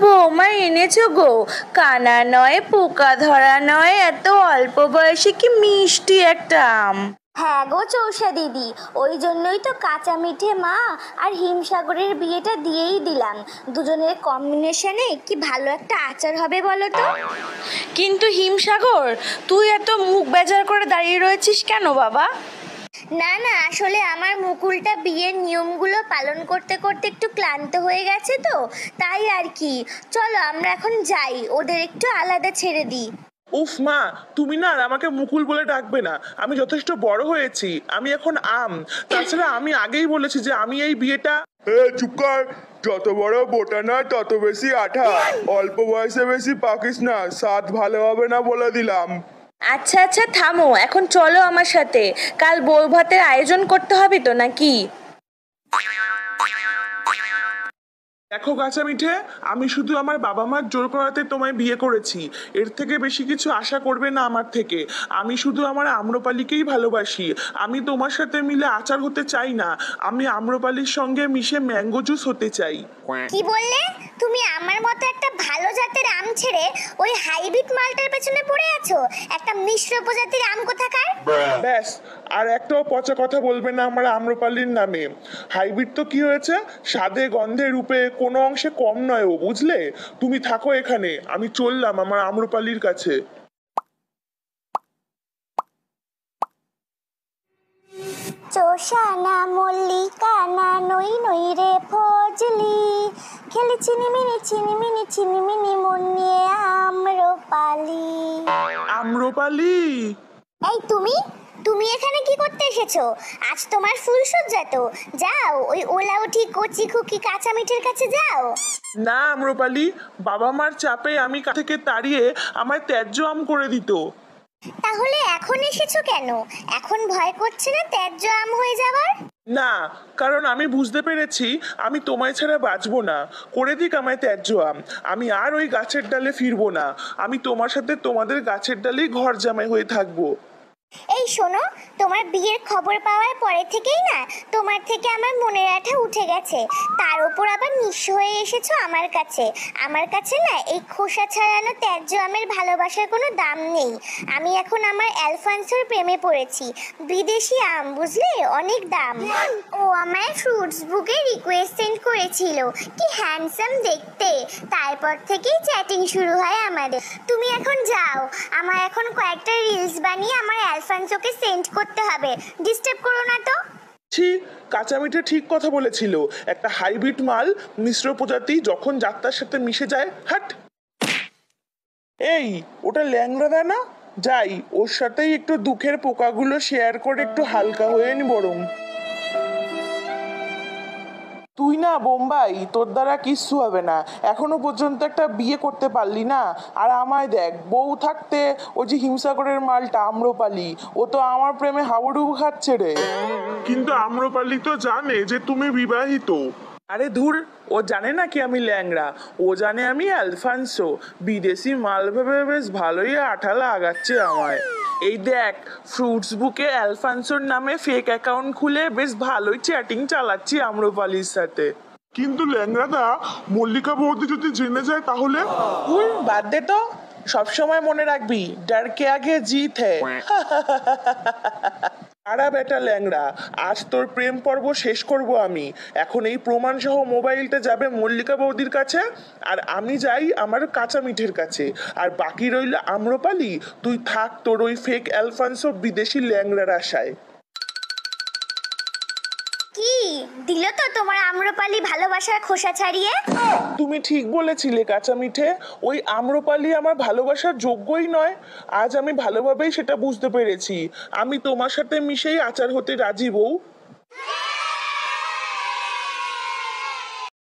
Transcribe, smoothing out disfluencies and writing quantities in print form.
বৌমা এনেছো গো? কানা নয়, পোকা ধরা নয়, এত অল্প বয়সে কি মিষ্টি একটা আম। হ্যাঁ গো চৌষা দিদি, ওই জন্যই তো কাঁচা মিঠে মা আর হিমসাগরের বিয়েটা দিয়েই দিলাম। দুজনের কম্বিনেশনে কি ভালো একটা আচার হবে বলো তো। কিন্তু হিমসাগর, তুই এত মুখ বেজার করে দাঁড়িয়ে রয়েছিস কেন বাবা? না না, আসলে আমার মুকুলটা বিয়ের নিয়মগুলো পালন করতে করতে একটু ক্লান্ত হয়ে গেছে তো, তাই আর কি। চলো আমরা এখন যাই, ওদের একটু আলাদা ছেড়ে দিই। উফ মা, তুমি না আর আমাকে মুকুল বলে ডাকবে না। আমি যথেষ্ট বড় হয়েছি, আমি এখন আম। তাছাড়া আমি আগেই বলেছি যে আমি এই বিয়েটা। চুপ কর। যত বড় বোটা না তত বেশি আঠা। অল্প বয়সে বেশি পাকিস না, স্বাদ ভালো হবে না বলে দিলাম। আচ্ছা আচ্ছা থামো, এখন চলো আমার সাথে। কাল বউ ভাতের আয়োজন করতে হবে তো নাকি? দেখো কাঁচা মিঠে, আমি শুধু আমার বাবা মার জোর করাতে তোমায় বিয়ে করেছি। এর থেকে বেশি কিছু আশা করবে না আমার থেকে। আমি শুধু আমার আম্রপালিকেই ভালোবাসি। আমি তোমার সাথে মিলে আচার হতে চাই না, আমি আম্রপালির সঙ্গে মিশে ম্যাঙ্গো জুস হতে চাই। কি বললে? তুমি আমার মতো একটা ভালো জাতের আম ছেড়ে ওই হাইব্রিড মালটার পেছনে পড়ে আছো? একটা মিশ্র প্রজাতির আম কোথাকার। ব্যাস, আর একটাও পচা কথা বলবে না আমার আম্রপালির নামে। হাইব্রিড তো কি হয়েছে, স্বাদে গন্ধে রূপে কোনো অংশে কম নয় ও, বুঝলে? তুমি থাকো এখানে, আমি চললাম আমার আম্রপালির কাছে। চোষানা মল্লিকা না নই নই রে ফজলি, খেলি চিনিমিনি চিনিমিনি চিনিমিনি মন নিয়ে আম্রপালি। আম্রপালি, এই তুমি তুমি এখানে কি করতে এসেছো? আজ তোমার ফুলসজ্জা তো, যাও ওই ওলা উঠি কচি খুকি কাঁচা মিঠের কাছে যাও। না আম্রপালি, বাবা মার চাপে আমি থেকে তাড়িয়ে আমায় ত্যায্য আম করে দিত। তাহলে এখন এসেছো কেন? এখন ভয় করছে না ত্যায্য আম হয়ে যাবার? না, কারণ আমি বুঝতে পেরেছি আমি তোমায় ছাড়া বাঁচবো না। করে দিক আমায় ত্যায্য আম, আমি আর ওই গাছের ডালে ফিরবো না। আমি তোমার সাথে তোমাদের গাছের ডালেই ঘর জামাই হয়ে থাকবো। এই শোনো, তোমার বিয়ের খবর পাওয়ার পরে থেকেই না তোমার থেকে আমার মনের আঠা উঠে গেছে। তার উপর আবার নিঃস্ব হয়ে এসেছো আমার কাছে। আমার কাছে না এই খোসা ছাড়ানো ত্যায্য আমের ভালোবাসার কোনো দাম নেই। আমি এখন আমার অ্যালফান্সোর প্রেমে পড়েছি। বিদেশি আম, বুঝলে, অনেক দাম। ও আমায় ফ্রুটস বুকে রিকোয়েস্ট সেন্ড করেছিল, কি হ্যান্ডসাম দেখতে। তারপর থেকেই চ্যাটিং শুরু হয় আমাদের। তুমি এখন যাও, আমার এখন কয়েকটা রিলস বানিয়ে আমার অ্যালফান্সোকে সেন্ড করতে হবে। ডিস্টার্ব করো না তো। ছি, কাঁচা মিঠে ঠিক কথা বলেছিল। একটা হাইব্রিড মাল, মিশ্র প্রজাতি যখন যাত্রার সাথে মিশে যায়, হাট। এই, ওটা ল্যাংড়া না? যাই, ওর সাথেই একটু দুঃখের পোকাগুলো শেয়ার করে একটু হালকা হয়ে নি বরং। তুই না বোম্বাই, তোর দ্বারা কিচ্ছু হবে না। এখনো পর্যন্ত একটা বিয়ে করতে পারলি না। আর আমায় দেখ, বউ থাকতে ওই যে হিমসাগরের মালটা আম্রপালি, ও তো আমার প্রেমে হাবুডুবু খাচ্ছে রে। কিন্তু আম্রপালি তো জানে যে তুমি বিবাহিত। আরে ধুর, ও জানে না কি আমি ল্যাংড়া, ও জানে আমি অ্যালফান্সো। বিদেশি মাল ভেবে বেশ ভালোই আঠা লাগাচ্ছে আমায়। এই দেখ, ফ্রুটস বুকে অ্যালফান্সোর নামে ফেক অ্যাকাউন্ট খুলে বেশ ভালোই চ্যাটিং চালাচ্ছি আম্রপালির সাথে। কিন্তু ল্যাংড়াদা, মল্লিকা বৌদি যদি জেনে যায় তাহলে? বাদ দে তো, সবসময় মনে রাখবি, ডর কে আগে জিত হ্যায়। আরা বেটা ল্যাংড়া, আজ তোর প্রেম পর্ব শেষ করব আমি। এখন এই প্রমাণ সহ মোবাইলটা যাবে মল্লিকা বৌদির কাছে, আর আমি যাই আমার কাঁচা মিঠের কাছে। আর বাকি রইল আম্রপালি, তুই থাক তোর ওই ফেক অ্যালফান্সো বিদেশি ল্যাংড়ার আশায়। কি দিল তো তোমার আম্রপালি ভালোবাসার খোসা ছাড়িয়ে? তুমি ঠিক বলেছিলে কাঁচা মিঠে, ওই আম্রপালি আমার ভালোবাসার যোগ্যই নয়। আজ আমি ভালোভাবেই সেটা বুঝতে পেরেছি। আমি তোমার সাথে মিশেই আচার হতে রাজি বউ।